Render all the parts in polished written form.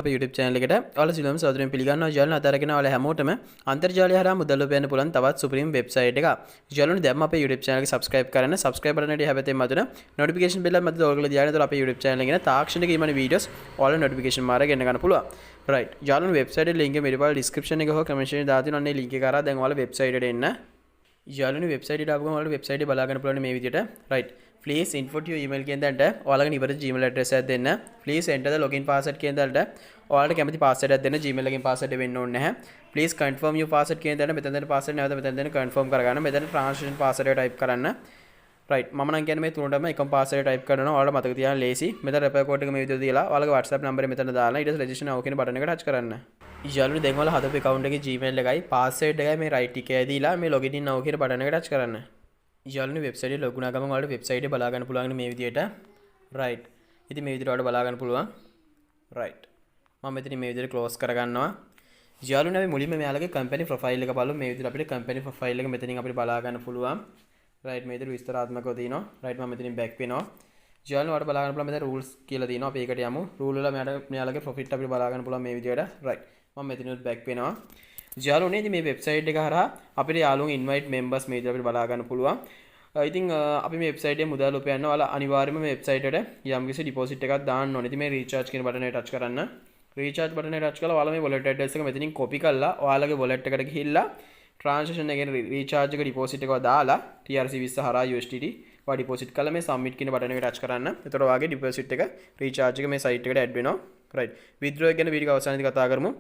අපේ YouTube channel එකට ඔයාලා සිළුම් සාදරයෙන් පිළිගන්නවා. ජලන අතරගෙන ඔයාලා හැමෝටම අන්තර්ජාලය හරහා මුදල් උපයන්න පුළුවන් තවත් සුපිරිම වෙබ්සයිට් එකක්. ජලන දැම්ම අපේ YouTube channel එක subscribe කරන්න. subscribe button එකට හැබැයි මතුන notification bell එක මත ඔයගොල්ලෝ දිහාගෙන තොර අපේ YouTube channel එකේ තාක්ෂණික ඊමන videos ඔයාලා notification මාර ගෙන්න ගන්න පුළුවන්. right. ජලන website එකේ link එක මෙරිපල් description එක හෝ comment එකේ දාලා තියෙනවා. අනේ link එක කරා දැන් ඔයාලා website එකට එන්න. ජලන website එකට ආපු ගමන් ඔයාලා website එක බලා ගන්න පුළුවන් මේ විදිහට. right. Please input your email කියන දන්ට ඔයාලගේ නිවැරදි Gmail address එකක් දෙන්න. Please enter the login password කියන දන්ට ඔයාලට කැමති password එකක් දෙන්න. Gmail එකෙන් password වෙන්න ඕනේ නැහැ. Please confirm your password කියන දන්ට මෙතන දෙන password නැවත මෙතන දෙන confirm කරගන්න. මෙතන translation password එක type කරන්න. right මම නම් කියන්නේ මේ තුනටම එකම password type කරනවා. ඔයාලට මතක තියාගන්න ලේසි. මෙතන refer code එක මේ විදිහට දීලා ඔයාලගේ WhatsApp number එක මෙතන දාලා ඊට පස්සේ registration now කියන button එක touch කරන්න. ඊළඟට දැන් ඔයාලා හදපු account එකේ Gmail එකයි password එකයි මේ right එකයි දීලා මේ login in now කියන button එක touch කරන්න. යාළුවනේ වෙබ්සයිට් එක ලොග් වුණා ගමන් ඔයාලට වෙබ්සයිට් එක බලා ගන්න පුළුවන් මේ විදියට. right. ඉතින් මේ විදියට ඔයාලට බලා ගන්න පුළුවන්. right. මම මෙතන මේ විදියට close කරගන්නවා. යාළුවනේ අපි මුලින්ම මෙයාලගේ company profile එක බලමු. මේ විදියට අපිට company profile එක මෙතනින් අපිට බලා ගන්න පුළුවන්. right. මේ විදියට විස්තරාත්මකව තියෙනවා. right. මම මෙතනින් back වෙනවා. යාළුවනේ ඔයාලට බලා ගන්න පුළුවන් මෙතන rules කියලා තියෙනවා. අපි ඒකට යමු. rule වල මෙයාලගේ profit අපිට බලා ගන්න පුළුවන් මේ විදියට. right. මම මෙතනින් back වෙනවා. යාළුවනේ ඉතින් මේ වෙබ්සයිට් එක හරහා අපිට යාළුවෝ invite members මේ විදිහට අපිට බලා ගන්න පුළුවන්. ඉතින් අපි මේ වෙබ්සයිට් එකේ මුදල් උපයන්න ඔයාලා අනිවාර්යයෙන්ම මේ වෙබ්සයිට් එකට යම්කිසි ඩිපොසිට් එකක් දාන්න ඕනේ. ඉතින් මේ recharge කියන බටන් එක touch කරන්න. recharge බටන් එක touch කරලා ඔයාලා මේ wallet address එක මෙතනින් copy කරලා ඔයාලගේ wallet එකට ගිහිල්ලා transaction එකේ recharge එක deposit එකව දාලා TRC20 හරහා USDT ඔයා deposit කළා මේ submit කියන බටන් එක touch කරන්න. එතකොට ඔයාගේ deposit එක recharge එක මේ site එකට add වෙනවා. right. withdraw ගැන වීඩියෝ අවසානයේදී කතා කරමු.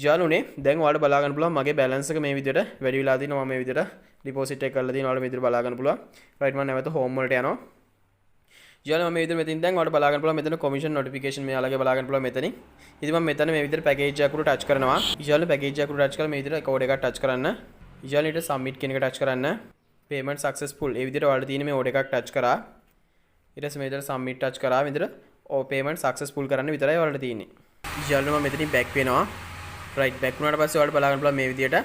යාළුවනේ දැන් ඔයාලට බලා ගන්න පුළුවන් මගේ balance එක මේ විදිහට වැඩි වෙලා තිනවා. මම මේ විදිහට deposit එක කරලා තියෙනවා. ඔයාලට මේ විදිහට බලා ගන්න පුළුවන්. right. මම නැවත home වලට යනවා. යාළුවා මේ විදිහට මෙතනින් දැන් ඔයාලට බලා ගන්න පුළුවන් මෙතන commission notification මෙයාලගේ බලා ගන්න පුළුවන් මෙතනින්. ඉතින් මම මෙතන මේ විදිහට package එක උඩ touch කරනවා. යාළුවා package එක උඩ touch කරලා මේ විදිහට code එකක් touch කරන්න. යාළුවා ඊට submit කියන එක touch කරන්න. payment successful ඒ විදිහට ඔයාලට තියෙන මේ order එකක් touch කරා. ඊට පස්සේ මේ විදිහට submit touch කරා. මේ විදිහට payment successful කරන්න විතරයි ඔයාලට තියෙන්නේ. යාළුවා මම මෙතනින් back වෙනවා. right. back වුණාට පස්සේ ඔයාලට බලා ගන්න පුළුවන් මේ විදිහට.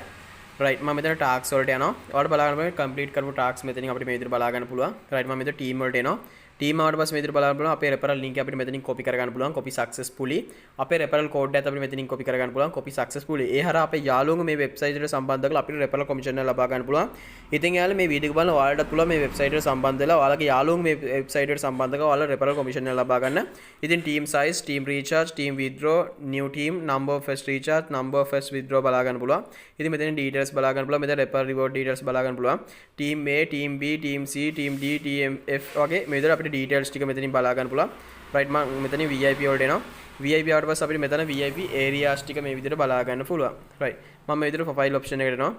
right. මම මෙතන tasks වලට යනවා. ඔයාලට බලා ගන්න පුළුවන් complete කරපු tasks මෙතනින් අපිට මේ විදිහට බලා ගන්න පුළුවන්. right. මම මෙතන team වලට එනවා. team ආවට පස්සේ මේ විදිහට බලා ගන්න පුළුවන් අපේ referral link එක අපිට මෙතනින් copy කර ගන්න පුළුවන්. copy successfully. අපේ referral code එකත් අපිට මෙතනින් copy කර ගන්න පුළුවන්. copy successfully. ඒ හරහා අපේ යාළුවෝ මේ website එකට සම්බන්ධ කරලා අපිට referral commission එක ලබා ගන්න පුළුවන්. ඉතින් යාළුවෝ මේ වීඩියෝ එක බලලා ඔයාලට පුළුවන් මේ website එකට සම්බන්ධ වෙලා ඔයාලගේ යාළුවෝ මේ website එකට සම්බන්ධ කරලා ඔයාලා referral commission එක ලබා ගන්න. ඉතින් team size, team recharge, team withdraw, new team, number of first recharge, number of first withdraw බලා ගන්න පුළුවන්. ඉතින් මෙතන details බලා ගන්න පුළුවන්. මෙතන referral reward details බලා ගන්න පුළුවන්. team A, team B, team C, team D, team F වගේ මේ විදිහට අපිට details ටික මෙතනින් බලා ගන්න පුළුවන්. right. මම මෙතන VIP වලට එනවා. VIP ආවට පස්සේ අපිට මෙතන VIP areas ටික මේ විදිහට බලා ගන්න පුළුවන්. right. මම මේ විදිහට profile option එකට එනවා.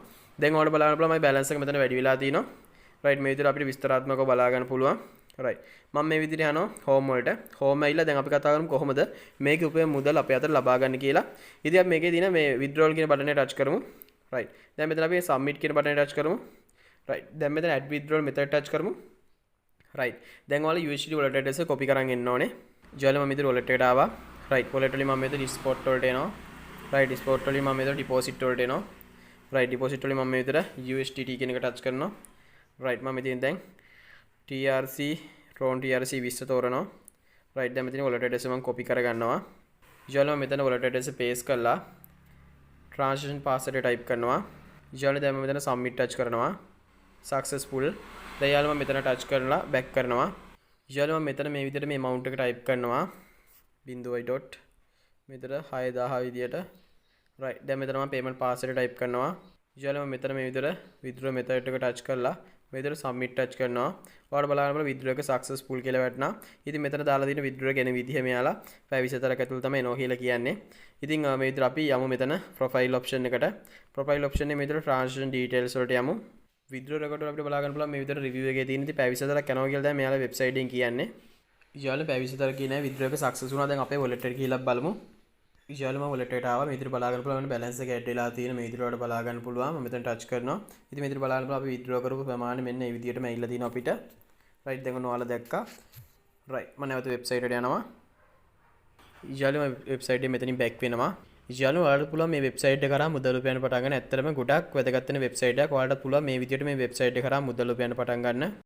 දැන් ඔයාලට බලන්න පුළුවන් මගේ balance එක මෙතන වැඩි වෙලා තියෙනවා. right. මේ විදිහට අපිට විස්තරාත්මකව බලා ගන්න පුළුවන්. right. මම මේ විදිහට යනවා home වලට. home ඇවිල්ලා දැන් අපි කතා කරමු කොහොමද මේකේ උපයන මුදල් අපේ අතට ලබා ගන්න කියලා. ඉතින් අපි මේකේ තියෙන මේ withdrawal කියන බටන් එක touch කරමු. right. දැන් මෙතන අපි submit කියන බටන් එක touch කරමු. right. දැන් මෙතන add withdrawal method touch කරමු. right. දැන් ඔයාලා USDT wallet address එක copy කරන් එන්න ඕනේ. ඊළඟ මම මෙතන wallet එකට ආවා. right. wallet වලින් මම මෙතන spot වලට එනවා. right. spot වලින් මම මෙතන deposit වලට එනවා. right. deposit වලින් මම මෙතන USDT කියන එක touch කරනවා. right. මම මෙතන දැන් TRC RON TRC 20 තෝරනවා. right. දැන් මෙතන wallet address මම copy කරගන්නවා. ඊළඟ මම මෙතන wallet address paste කරලා transaction password එක type කරනවා. ඊළඟ දැන් මම මෙතන submit touch කරනවා. successful. දැන් මම මෙතන touch කරලා back කරනවා. ඊළඟ මම මෙතන මේ විදිහට මේ amount එක type කරනවා. බිඳුවයි dot මෙතන 6000 විදියට. right. දැන් මෙතන මම payment password type කරනවා. ඊළඟ මම මෙතන මේ විදිහට withdraw method එක touch කරලා මේ විදිහට submit touch කරනවා. ඔයාලට බලන්න බලන්න withdraw එක successful කියලා වැටෙනවා. ඉතින් මෙතන දාලා තියෙන withdraw ගැන විදිහ මෙයාලා පැය 24ක් ඇතුළත තමයි එනවා කියලා කියන්නේ. ඉතින් මේ විදිහට අපි යමු මෙතන profile option එකට. profile option එකේ මේ විදිහට transaction details වලට යමු. withdraw record වල අපිට බලා ගන්න පුළුවන් මේ විදිහට review එකේ තියෙන ඉතින් පැය 24ක් යනවා කියලා දැන් මෙයාලා website එකෙන් කියන්නේ. ඊළඟ පැය 24ක් කියන withdraw එක success වුණා. දැන් අපේ wallet එකට ගිහිල්ලා බලමු. ඊළඟ මම wallet එකට ආවා. මේ විදිහට බලා ගන්න පුළුවන් balance එක add වෙලා තියෙන මේ විදිහට වලට බලා ගන්න පුළුවන්. මම මෙතන touch කරනවා. ඉතින් මේ විදිහට බලා ගන්න පුළුවන් අපි withdraw කරපු ප්‍රමාණය මෙන්න මේ විදිහටම ඇවිල්ලා තියෙනවා අපිට. right. දැන් ඔයාලා දැක්කා. right. මම නැවත website එකට යනවා. ඊළඟ website එකේ මෙතනින් back වෙනවා. ඊළඟ ඔයාලට පුළුවන් මේ website එක කරා මුදල් උපයන්න පටන් ගන්න. ඇත්තටම ගොඩක් වැදගත් වෙන website එකක්. ඔයාලට පුළුවන් මේ විදිහට මේ website එක කරා මුදල් උපයන්න පටන් ගන්න.